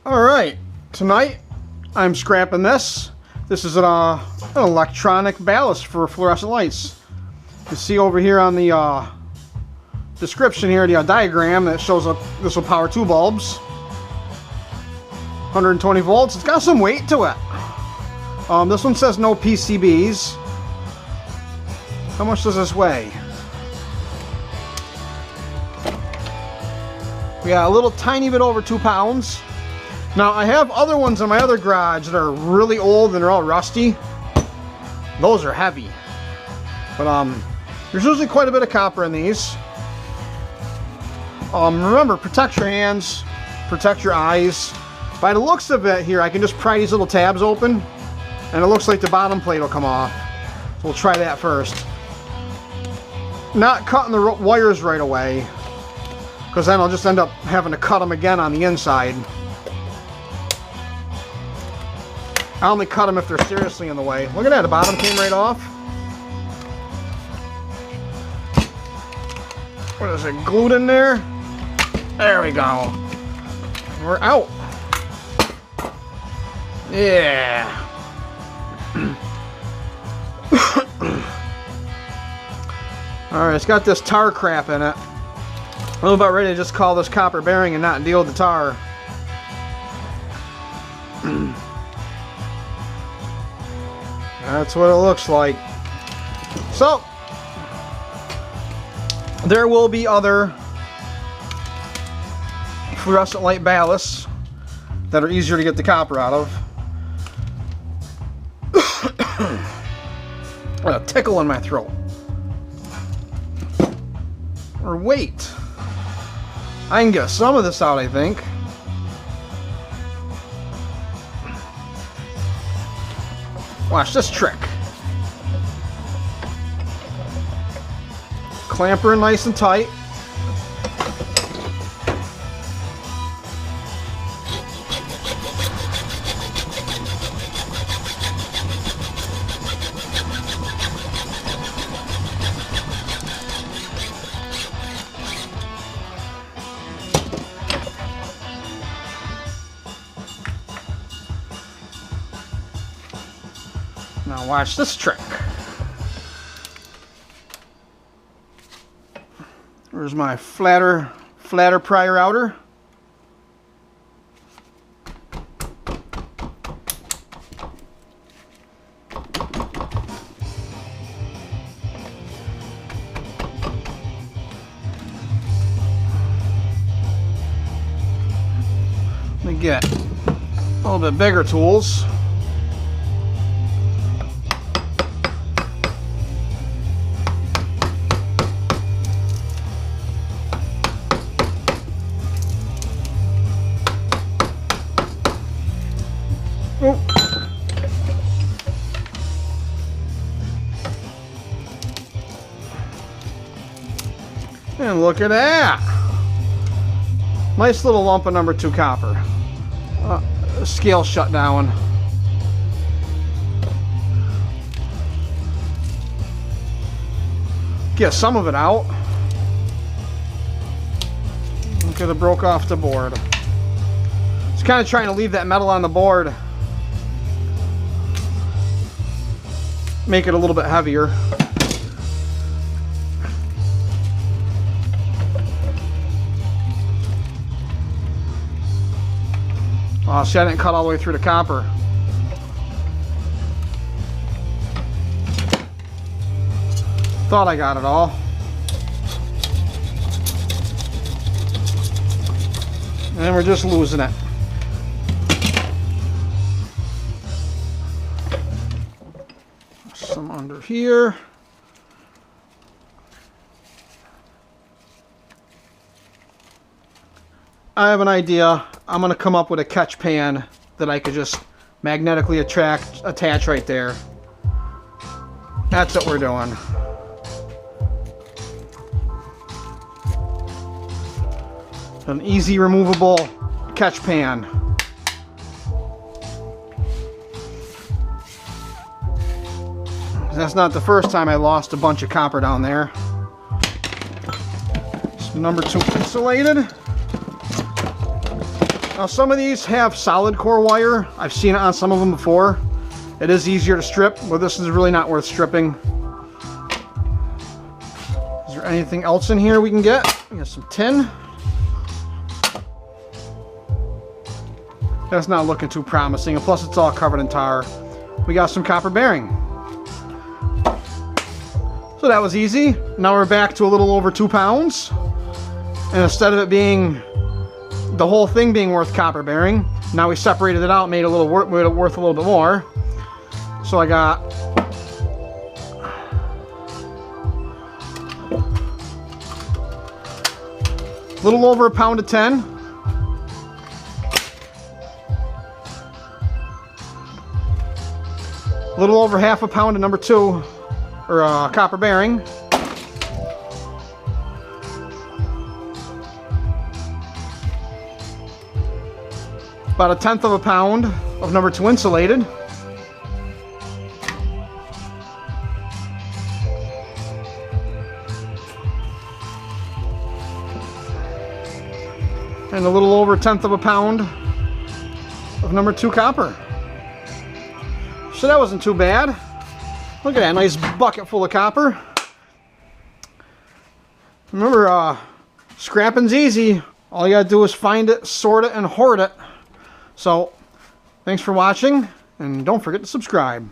Alright, tonight I'm scrapping this. This is an electronic ballast for fluorescent lights. You see over here on the description here, the diagram that shows up, this will power 2 bulbs. 120 volts. It's got some weight to it. This one says no PCBs. How much does this weigh? We got a little tiny bit over 2 pounds. Now I have other ones in my other garage that are really old and they're all rusty. Those are heavy. But there's usually quite a bit of copper in these. Remember, protect your hands, protect your eyes. By the looks of it here, I can just pry these little tabs open and it looks like the bottom plate will come off. So we'll try that first. Not cutting the wires right away, because then I'll just end up having to cut them again on the inside. I only cut them if they're seriously in the way. Look at that, the bottom came right off. What is it, glued in there? There we go. We're out. Yeah. Alright, it's got this tar crap in it. I'm about ready to just call this copper bearing and not deal with the tar. That's what it looks like. So, there will be other fluorescent light ballasts that are easier to get the copper out of. A tickle in my throat. Or wait. I can get some of this out, I think. Watch this trick. Clamp her nice and tight. Now watch this trick. There's my flatter prior outer. Let me get a little bit bigger tools. Oh. And look at that! Nice little lump of number 2 copper. Scale shut down. Get some of it out. Look at it, broke off the board. It's kind of trying to leave that metal on the board. Make it a little bit heavier. Oh, see, I didn't cut all the way through the copper. Thought I got it all. And we're just losing it. Some under here. I have an idea. I'm going to come up with a catch pan that I could just magnetically attach right there. That's what we're doing. An easy removable catch pan. That's not the first time I lost a bunch of copper down there. So number 2 insulated. Now some of these have solid core wire. I've seen it on some of them before. It is easier to strip, but this is really not worth stripping. Is there anything else in here we can get? We got some tin. That's not looking too promising, and plus it's all covered in tar. We got some copper bearing. So that was easy. Now we're back to a little over 2 pounds. And instead of it being, the whole thing being worth copper bearing, now we separated it out, made it worth a little bit more. So I got a little over 1 pound of 10. A little over 1/2 pound of number 2, or copper bearing. About 1/10 pound of number 2 insulated. And a little over 1/10 pound of number 2 copper. So that wasn't too bad. Look at that nice bucket full of copper. Remember, scrapping's easy. All you gotta do is find it, sort it, and hoard it. So, thanks for watching, and don't forget to subscribe.